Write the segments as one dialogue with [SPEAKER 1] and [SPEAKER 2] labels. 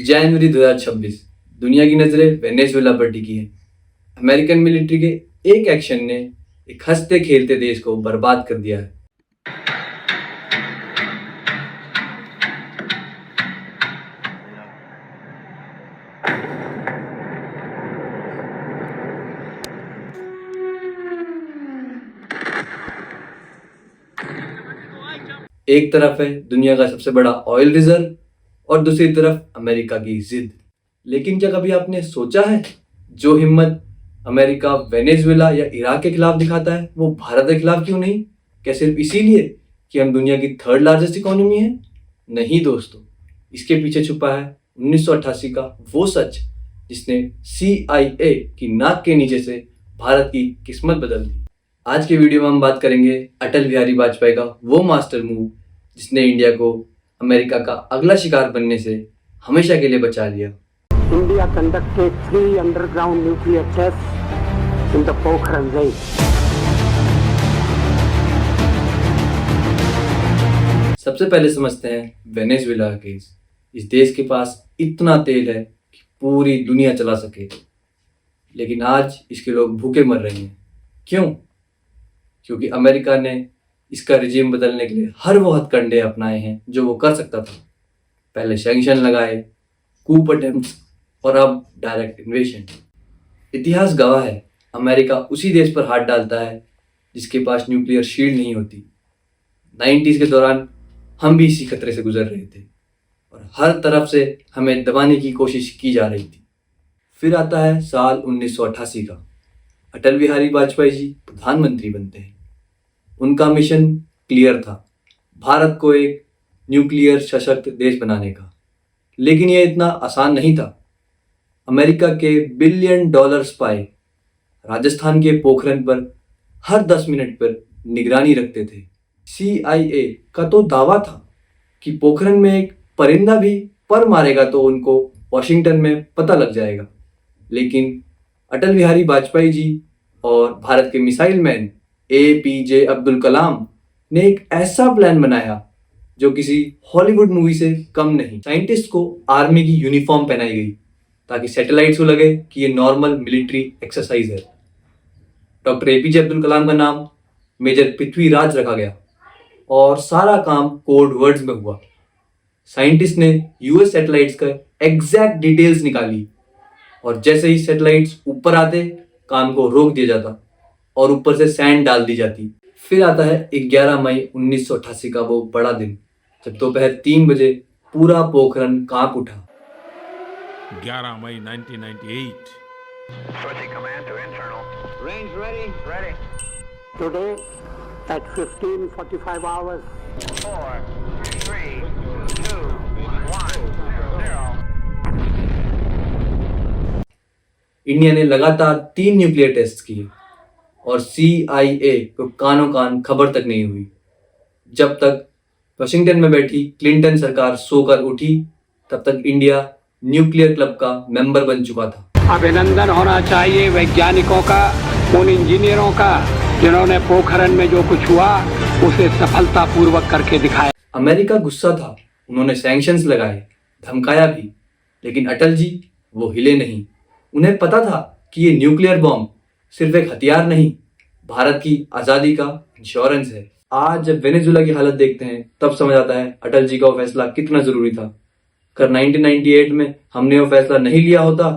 [SPEAKER 1] जनवरी 2026 दुनिया की नजरें वेनेजुएला पर टिकी है। अमेरिकन मिलिट्री के एक एक्शन ने एक हंसते खेलते देश को बर्बाद कर दिया है। एक तरफ है दुनिया का सबसे बड़ा ऑयल रिजर्व और दूसरी तरफ अमेरिका की जिद। लेकिन क्या कभी आपने सोचा है, जो हिम्मत अमेरिका वेनेजुएला या इराक के खिलाफ दिखाता है वो भारत के खिलाफ क्यों नहीं? क्या सिर्फ इसीलिए कि हम दुनिया की थर्ड लार्जेस्ट इकोनॉमी है? नहीं दोस्तों, इसके पीछे छुपा है 1988 का वो सच जिसने CIA की नाक के नीचे से भारत की किस्मत बदल दी। आज के वीडियो में हम बात करेंगे अटल बिहारी वाजपेयी का वो मास्टर मूव जिसने इंडिया को अमेरिका का अगला शिकार बनने से हमेशा के लिए बचा लिया।
[SPEAKER 2] India conducted 3 underground nuclear tests in the Pokhran range.
[SPEAKER 1] सबसे पहले समझते हैं वेनेजुएला का केस। इस देश के पास इतना तेल है कि पूरी दुनिया चला सके, लेकिन आज इसके लोग भूखे मर रहे हैं। क्यों? क्योंकि अमेरिका ने इसका रिजीम बदलने के लिए हर वो हथकंडे अपनाए हैं जो वो कर सकता था। पहले सैंक्शन लगाए, कूप अटेम्प्ट्स और अब डायरेक्ट इन्वेशन। इतिहास गवाह है, अमेरिका उसी देश पर हाथ डालता है जिसके पास न्यूक्लियर शील्ड नहीं होती। 90s के दौरान हम भी इसी खतरे से गुजर रहे थे और हर तरफ से हमें दबाने की कोशिश की जा रही थी। फिर आता है साल 1988 का। अटल बिहारी वाजपेयी जी प्रधानमंत्री बनते हैं। उनका मिशन क्लियर था, भारत को एक न्यूक्लियर सशक्त देश बनाने का। लेकिन यह इतना आसान नहीं था। अमेरिका के $1 बिलियन स्पाई राजस्थान के पोखरण पर हर 10 मिनट पर निगरानी रखते थे। CIA का तो दावा था कि पोखरण में एक परिंदा भी पर मारेगा तो उनको वॉशिंगटन में पता लग जाएगा। लेकिन अटल बिहारी वाजपेयी जी और भारत के missile man APJ Abdul Kalam ने एक ऐसा प्लान बनाया जो किसी हॉलीवुड मूवी से कम नहीं। साइंटिस्ट को आर्मी की यूनिफॉर्म पहनाई गई ताकि सैटेलाइट्स को लगे कि ये नॉर्मल मिलिट्री एक्सरसाइज है। डॉक्टर APJ अब्दुल कलाम का नाम मेजर पृथ्वीराज रखा गया और सारा काम कोड वर्ड्स में हुआ। साइंटिस्ट ने US सैटेलाइट्स का एग्जैक्ट डिटेल्स निकाली और जैसे ही सैटेलाइट्स ऊपर आते काम को रोक दिया जाता और ऊपर से सैंड डाल दी जाती। फिर आता है 11 मई 1988 का वो बड़ा दिन जब दोपहर 3 बजे पूरा पोखरण कांप उठा।
[SPEAKER 3] 11 मई 1998।
[SPEAKER 4] Switching command to internal. Range ready? Ready.
[SPEAKER 2] Today, at 15:45 hours,
[SPEAKER 4] 4, 3, 2, 1, 0.
[SPEAKER 1] India ने लगातार 3 न्यूक्लियर टेस्ट किए और CIA को कानों कान खबर तक नहीं हुई। जब तक वाशिंगटन में बैठी क्लिंटन सरकार सोकर उठी, तब तक इंडिया न्यूक्लियर क्लब का मेंबर बन चुका था।
[SPEAKER 2] अभिनंदन होना चाहिए वैज्ञानिकों का, उन इंजीनियरों का जिन्होंने पोखरण में जो कुछ हुआ उसे सफलतापूर्वक करके दिखाया।
[SPEAKER 1] अमेरिका गुस्सा था, उन्होंने सैंक्शंस लगाए, धमकाया भी, लेकिन अटल जी वो हिले नहीं। उन्हें पता था कि ये न्यूक्लियर बॉम्ब सिर्फ एक हथियार नहीं, भारत की आज़ादी का इंश्योरेंस है। आज जब वेनेजुएला की हालत देखते हैं तब समझ आता है अटल जी का वो फैसला कितना जरूरी था। अगर 1998 में हमने वो फैसला नहीं लिया होता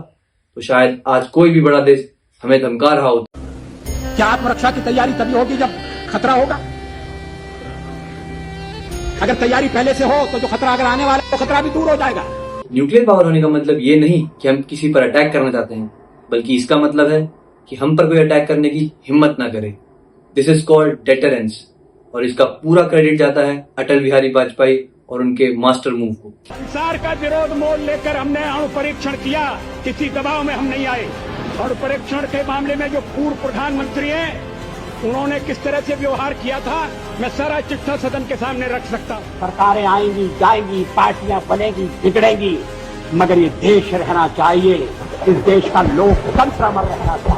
[SPEAKER 1] तो शायद आज कोई भी बड़ा देश हमें धमका रहा होता।
[SPEAKER 5] क्या आत्मरक्षा की तैयारी तभी होगी जब खतरा होगा? अगर तैयारी पहले से हो तो जो खतरा अगर आने वाला है तो खतरा भी दूर हो जाएगा।
[SPEAKER 1] न्यूक्लियर पावर होने का मतलब ये नहीं कि हम किसी पर अटैक करना चाहते हैं, बल्कि इसका मतलब है कि हम पर कोई अटैक करने की हिम्मत ना करे। दिस इज कॉल्ड डेटरेंस और इसका पूरा क्रेडिट जाता है अटल बिहारी वाजपेयी और उनके मास्टर मूव को।
[SPEAKER 5] संसार का विरोध मोल लेकर हमने अणु परीक्षण किया, किसी दबाव में हम नहीं आए। अणु परीक्षण के मामले में जो पूर्व प्रधानमंत्री हैं उन्होंने किस तरह से व्यवहार किया था मैं सारा चिट्ठा सदन के सामने रख सकता हूँ।
[SPEAKER 2] सरकारें आएंगी जाएंगी, पार्टियां बनेगी बिगड़ेंगी, मगर ये देश रहना चाहिए, इस देश का लोकतंत्र अमर रहना चाहिए।